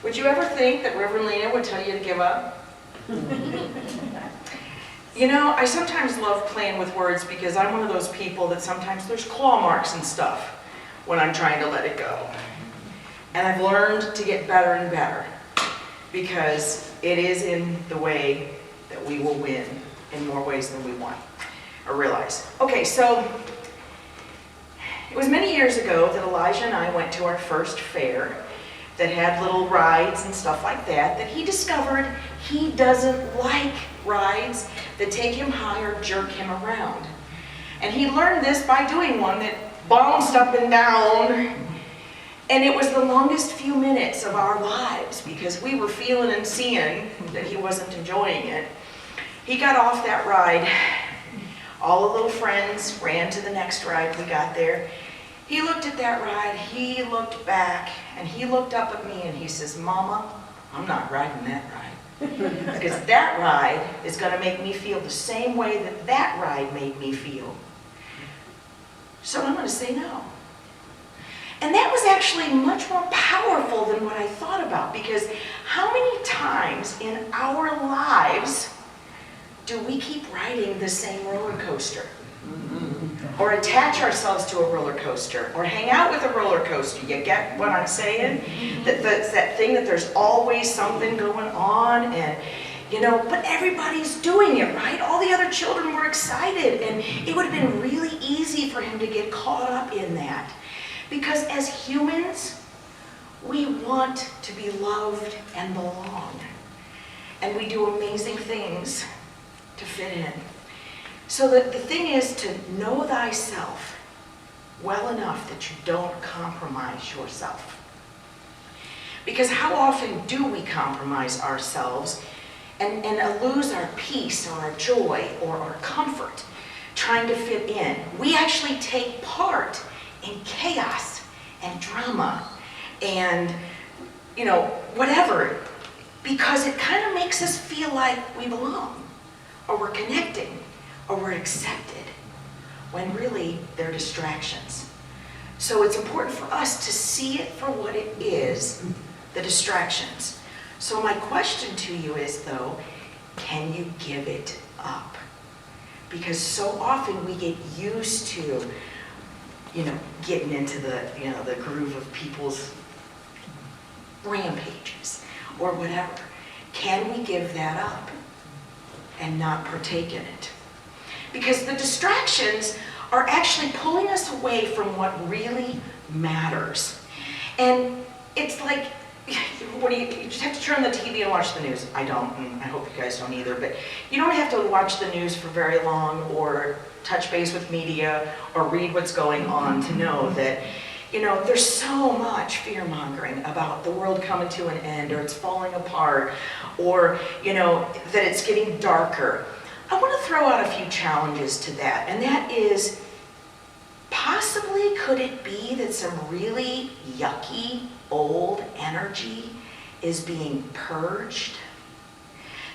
Would you ever think that Reverend Lena would tell you to give up? You know, I sometimes love playing with words because I'm one of those people that sometimes there's claw marks and stuff when I'm trying to let it go. And I've learned to get better and better because it is in the way that we will win in more ways than we want or realize. Okay, so it was many years ago that Elijah and I went to our first fair that had little rides and stuff like that, that he discovered he doesn't like rides that take him high or jerk him around. And he learned this by doing one that bounced up and down. And it was the longest few minutes of our lives because we were feeling and seeing that he wasn't enjoying it. He got off that ride. All the little friends ran to the next ride. We got there. He looked at that ride, he looked back, and he looked up at me and he says, "Mama, I'm not riding that ride. Because that ride is going to make me feel the same way that that ride made me feel. So I'm going to say no." And that was actually much more powerful than what I thought about, because how many times in our lives do we keep riding the same roller coaster? Or attach ourselves to a roller coaster, or hang out with a roller coaster. You get what I'm saying? That's that thing that there's always something going on, and you know, but everybody's doing it, right? All the other children were excited, and it would have been really easy for him to get caught up in that. Because as humans, we want to be loved and belong. And we do amazing things to fit in. So the thing is to know thyself well enough that you don't compromise yourself. Because how often do we compromise ourselves and lose our peace or our joy or our comfort trying to fit in? We actually take part in chaos and drama and, you know, whatever, because it kind of makes us feel like we belong, or we're connecting, or we're accepted, when really they're distractions. So it's important for us to see it for what it is, the distractions. So my question to you is, though, can you give it up? Because so often we get used to, you know, getting into the, you know, the groove of people's rampages or whatever. Can we give that up and not partake in it? Because the distractions are actually pulling us away from what really matters. And it's like, what do you just have to turn the TV and watch the news. I don't, and I hope you guys don't either, but you don't have to watch the news for very long or touch base with media or read what's going on to know that, you know, there's so much fear-mongering about the world coming to an end, or it's falling apart, or, you know, that it's getting darker. I want to throw out a few challenges to that, and that is, possibly could it be that some really yucky old energy is being purged?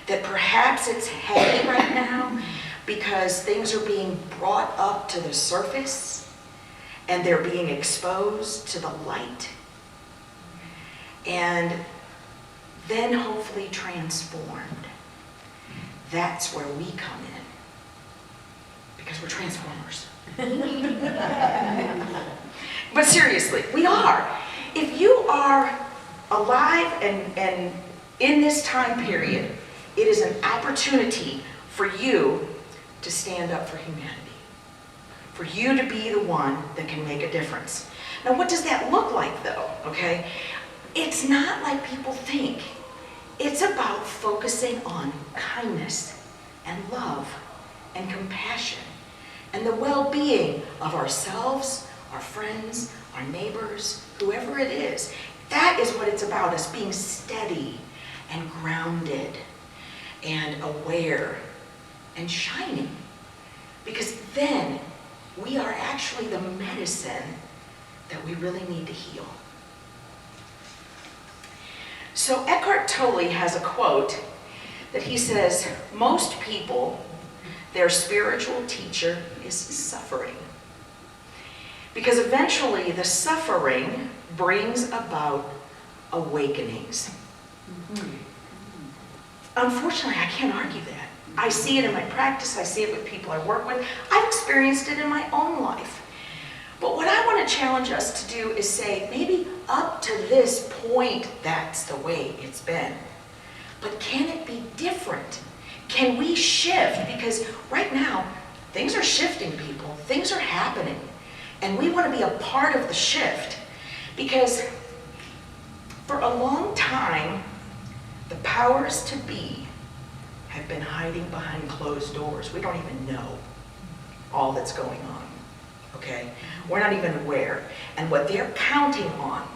That perhaps it's heavy right now because things are being brought up to the surface and they're being exposed to the light, and then hopefully transformed. That's where we come in, because we're transformers. But seriously, we are. If you are alive and in this time period, it is an opportunity for you to stand up for humanity. For you to be the one that can make a difference. Now, what does that look like, though? Okay? It's not like people think. It's about focusing on kindness and love and compassion and the well-being of ourselves, our friends, our neighbors, whoever it is. That is what it's about, us being steady and grounded and aware and shining. Because then we are actually the medicine that we really need to heal. So Eckhart Tolle has a quote that he says, most people, their spiritual teacher is suffering. Because eventually the suffering brings about awakenings. Unfortunately, I can't argue that. I see it in my practice, I see it with people I work with, I've experienced it in my own life. But what I want to challenge us to do is say, maybe up to this point, that's the way it's been. But can it be different? Can we shift? Because right now, things are shifting, people. Things are happening. And we want to be a part of the shift. Because for a long time, the powers to be have been hiding behind closed doors. We don't even know all that's going on. Okay? We're not even aware. And what they're counting on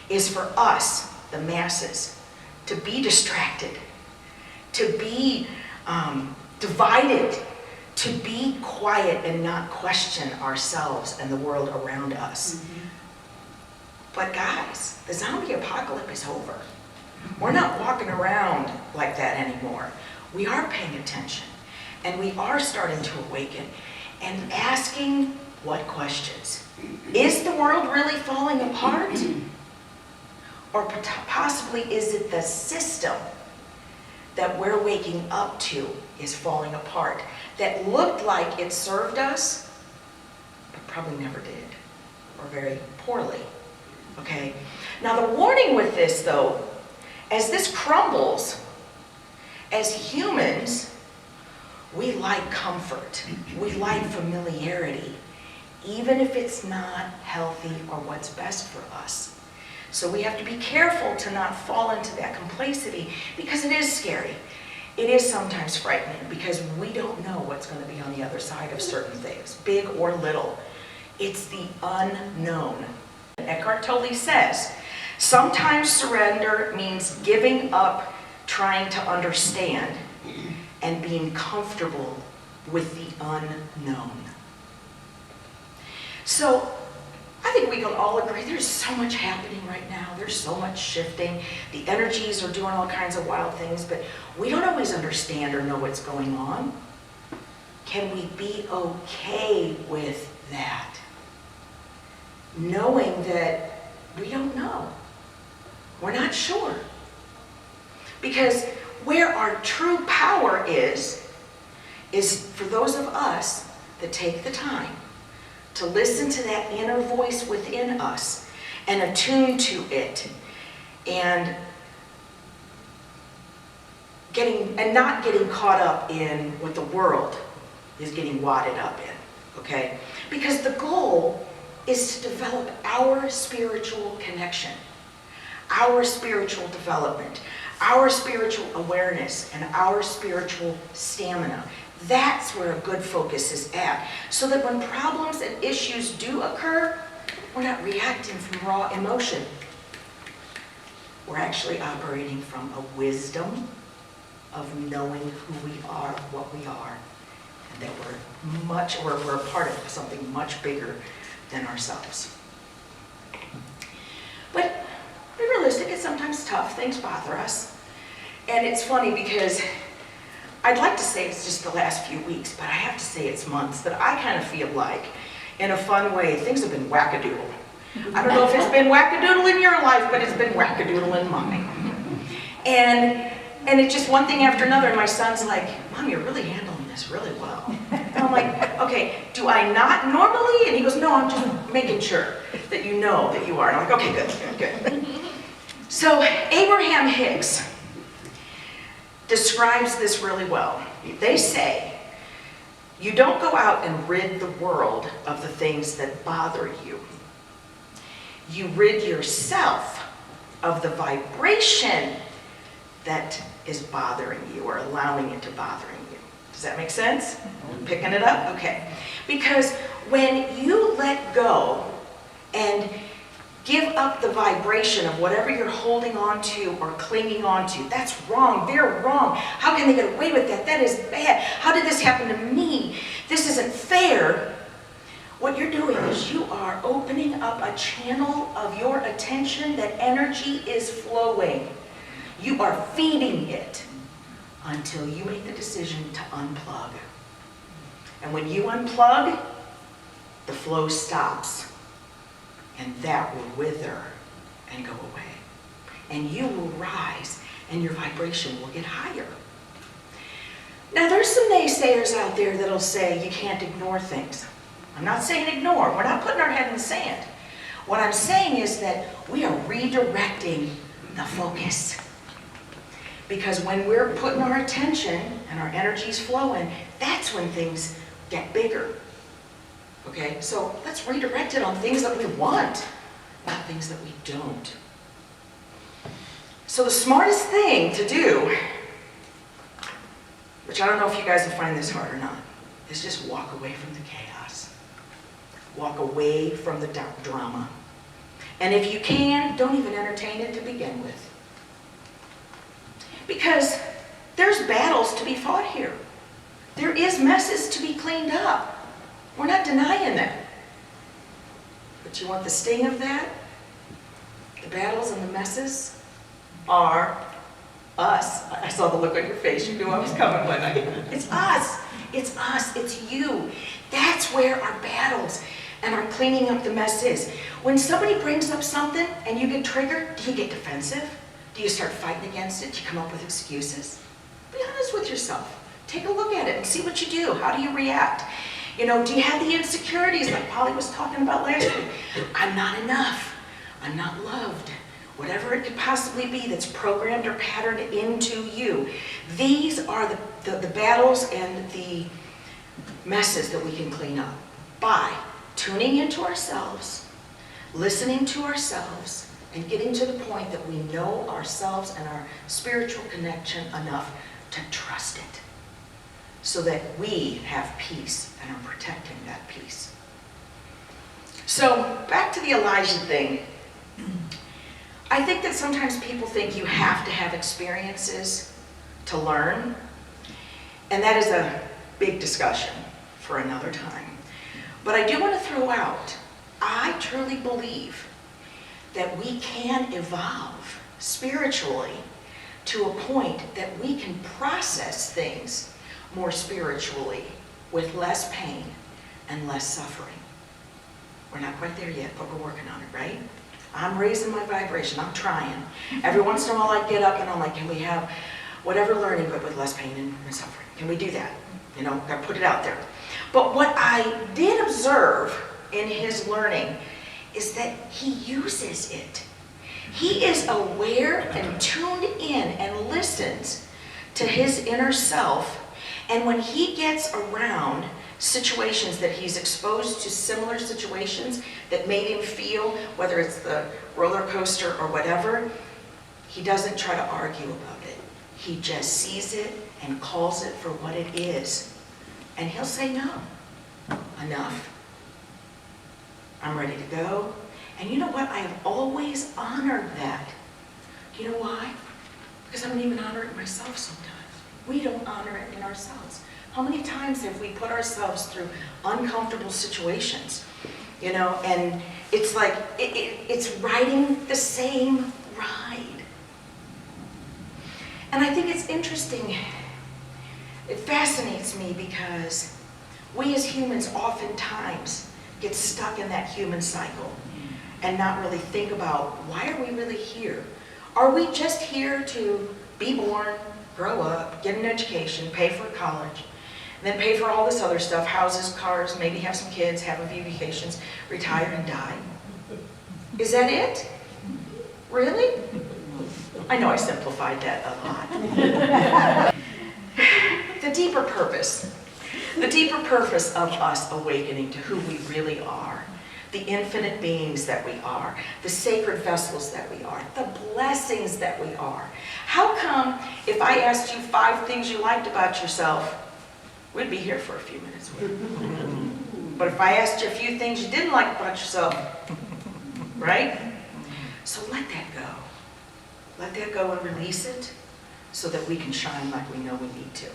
is for us, the masses, to be distracted, to be divided, to be quiet and not question ourselves and the world around us. But guys, the zombie apocalypse is over. We're not walking around like that anymore. We are paying attention, and we are starting to awaken and asking what questions? Is the world really falling apart? Or possibly is it the system that we're waking up to is falling apart, that looked like it served us, but probably never did, or very poorly, okay? Now the warning with this though, as this crumbles, as humans, we like comfort, we like familiarity, even if it's not healthy or what's best for us. So we have to be careful to not fall into that complacency, because it is scary. It is sometimes frightening, because we don't know what's going to be on the other side of certain things, big or little. It's the unknown. Eckhart Tolle says, sometimes surrender means giving up trying to understand and being comfortable with the unknown. So I think we can all agree there's so much happening right now. There's so much shifting. The energies are doing all kinds of wild things, but we don't always understand or know what's going on. Can we be okay with that? Knowing that we don't know. We're not sure. Because where our true power is for those of us that take the time to listen to that inner voice within us and attune to it, and not getting caught up in what the world is getting wadded up in, okay? Because the goal is to develop our spiritual connection, our spiritual development, our spiritual awareness, and our spiritual stamina. That's where a good focus is at. So that when problems and issues do occur, we're not reacting from raw emotion. We're actually operating from a wisdom of knowing who we are, what we are, and that we're a part of something much bigger than ourselves. But be realistic, it's sometimes tough, things bother us. And it's funny because I'd like to say it's just the last few weeks, but I have to say it's months that I kind of feel like, in a fun way, things have been wackadoodle. I don't know if it's been wackadoodle in your life, but it's been wackadoodle in mine. And it's just one thing after another, and my son's like, Mom, you're really handling this really well. And I'm like, okay, do I not normally? And he goes, no, I'm just making sure that you know that you are. And I'm like, okay, good. So Abraham Hicks describes this really well. They say, you don't go out and rid the world of the things that bother you. You rid yourself of the vibration that is bothering you or allowing it to bothering you. Does that make sense? Picking it up? Okay. Because when you let go and give up the vibration of whatever you're holding on to or clinging on to, that's wrong, they're wrong. How can they get away with that? That is bad. How did this happen to me? This isn't fair. What you're doing is you are opening up a channel of your attention, that energy is flowing. You are feeding it until you make the decision to unplug. And when you unplug, the flow stops. And that will wither and go away. and you will rise and your vibration will get higher. Now there's some naysayers out there that'll say you can't ignore things. I'm not saying ignore. We're not putting our head in the sand. What I'm saying is that we are redirecting the focus. Because when we're putting our attention and our energy's flowing, that's when things get bigger. Okay, so let's redirect it on things that we want, not things that we don't. So the smartest thing to do, which I don't know if you guys will find this hard or not, is just walk away from the chaos. Walk away from the drama. And if you can, don't even entertain it to begin with. Because there's battles to be fought here. There is messes to be cleaned up. We're not denying that. But you want the sting of that? The battles and the messes are us. I saw the look on your face. You knew I was coming, wasn't I? It's us. It's us. It's you. That's where our battles and our cleaning up the mess is. When somebody brings up something and you get triggered, do you get defensive? Do you start fighting against it? Do you come up with excuses? Be honest with yourself. Take a look at it and see what you do. How do you react? You know, do you have the insecurities like Polly was talking about last week? I'm not enough. I'm not loved. Whatever it could possibly be that's programmed or patterned into you. These are the battles and the messes that we can clean up by tuning into ourselves, listening to ourselves, and getting to the point that we know ourselves and our spiritual connection enough to trust it so that we have peace and are protecting that peace. So back to the Elijah thing. I think that sometimes people think you have to have experiences to learn, and that is a big discussion for another time. But I do want to throw out, I truly believe that we can evolve spiritually to a point that we can process things more spiritually with less pain and less suffering. We're not quite there yet, but we're working on it, right? I'm raising my vibration. I'm trying. Every once in a while I get up and I'm like, can we have whatever learning but with less pain and suffering? Can we do that? You know, gotta put it out there. But what I did observe in his learning is that he uses it. He is aware and tuned in and listens to his inner self. And when he gets around situations that he's exposed to, similar situations that made him feel, whether it's the roller coaster or whatever, he doesn't try to argue about it. He just sees it and calls it for what it is. And he'll say, no, enough. I'm ready to go. And you know what? I have always honored that. Do you know why? Because I don't even honor it myself sometimes. We don't honor it in ourselves. How many times have we put ourselves through uncomfortable situations? You know, and it's like, it's riding the same ride. And I think it's interesting. It fascinates me because we as humans oftentimes get stuck in that human cycle and not really think about, why are we really here? Are we just here to be born, grow up, get an education, pay for college, and then pay for all this other stuff, houses, cars, maybe have some kids, have a few vacations, retire and die? Is that it? Really? I know I simplified that a lot. The deeper purpose of us awakening to who we really are, the infinite beings that we are, the sacred vessels that we are, the blessings that we are. How come if I asked you 5 things you liked about yourself, we'd be here for a few minutes. But if I asked you a few things you didn't like about yourself, right? So let that go. Let that go and release it so that we can shine like we know we need to.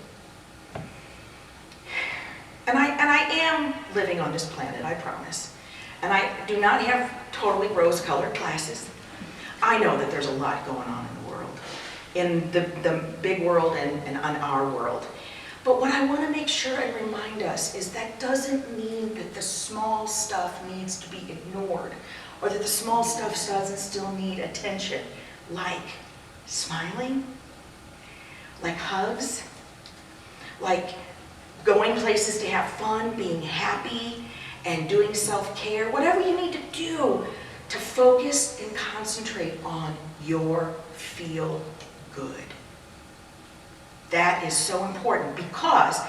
And I am living on this planet, I promise. And I do not have totally rose-colored glasses. I know that there's a lot going on in the world, in the big world and on our world. But what I want to make sure and remind us is that doesn't mean that the small stuff needs to be ignored or that the small stuff doesn't still need attention. like smiling, like hugs, like going places to have fun, being happy, and doing self-care, whatever you need to do to focus and concentrate on your feel good. That is so important because,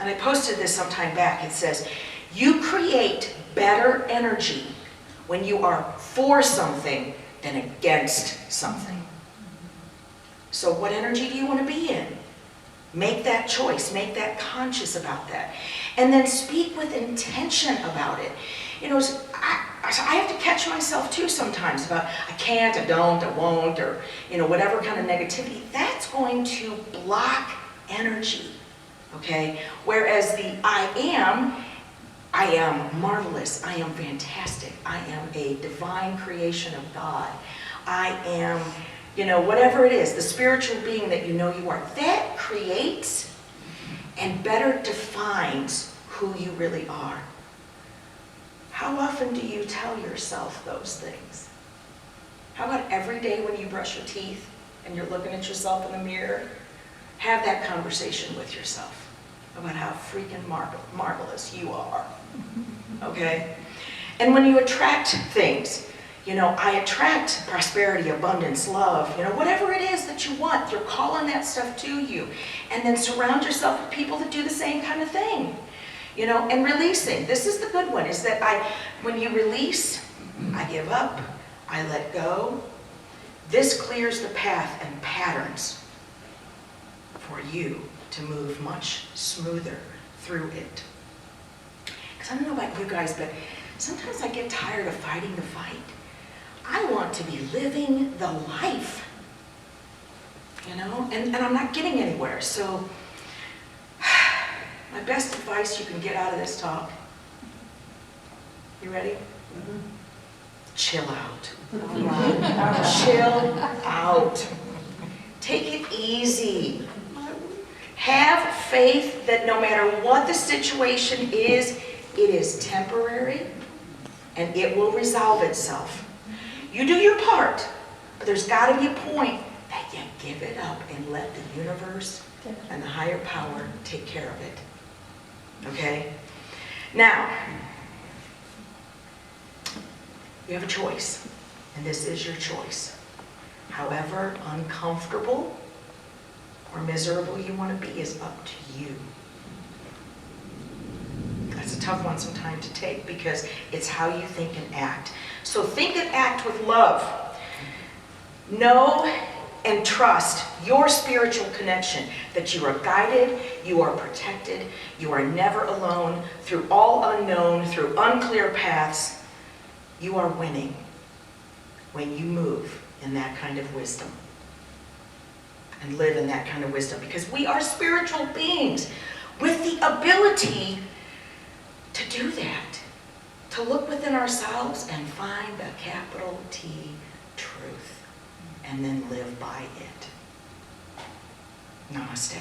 and I posted this some time back, it says, you create better energy when you are for something than against something. So what energy do you want to be in? Make that choice, make that conscious about that. And then speak with intention about it. You know, I have to catch myself too sometimes about I can't, I don't, I won't, or, you know, whatever kind of negativity. That's going to block energy, okay? Whereas the I am marvelous, I am fantastic, I am a divine creation of God, I am, you know, whatever it is, the spiritual being that you know you are, that creates and better defines who you really are. How often do you tell yourself those things? How about every day when you brush your teeth and you're looking at yourself in the mirror? Have that conversation with yourself about how freaking marvelous you are, okay? And when you attract things, you know, I attract prosperity, abundance, love, you know, whatever it is that you want, you're calling that stuff to you. And then surround yourself with people that do the same kind of thing. You know, and releasing. This is the good one, is that when you release, I give up, I let go. This clears the path and patterns for you to move much smoother through it. Because I don't know about you guys, but sometimes I get tired of fighting the fight. I want to be living the life, you know, and I'm not getting anywhere. So my best advice you can get out of this talk, you ready? Mm-hmm. Chill out. Chill out. Take it easy. Have faith that no matter what the situation is, it is temporary and it will resolve itself. You do your part, but there's got to be a point that you give it up and let the universe and the higher power take care of it. Okay? Now, you have a choice, and this is your choice. However uncomfortable or miserable you want to be is up to you. That's a tough one sometimes to take because it's how you think and act. So think and act with love. Know and trust your spiritual connection, that you are guided, you are protected, you are never alone, through all unknown, through unclear paths. You are winning when you move in that kind of wisdom and live in that kind of wisdom, because we are spiritual beings with the ability to do that, to look within ourselves and find a capital T truth and then live by it. Namaste.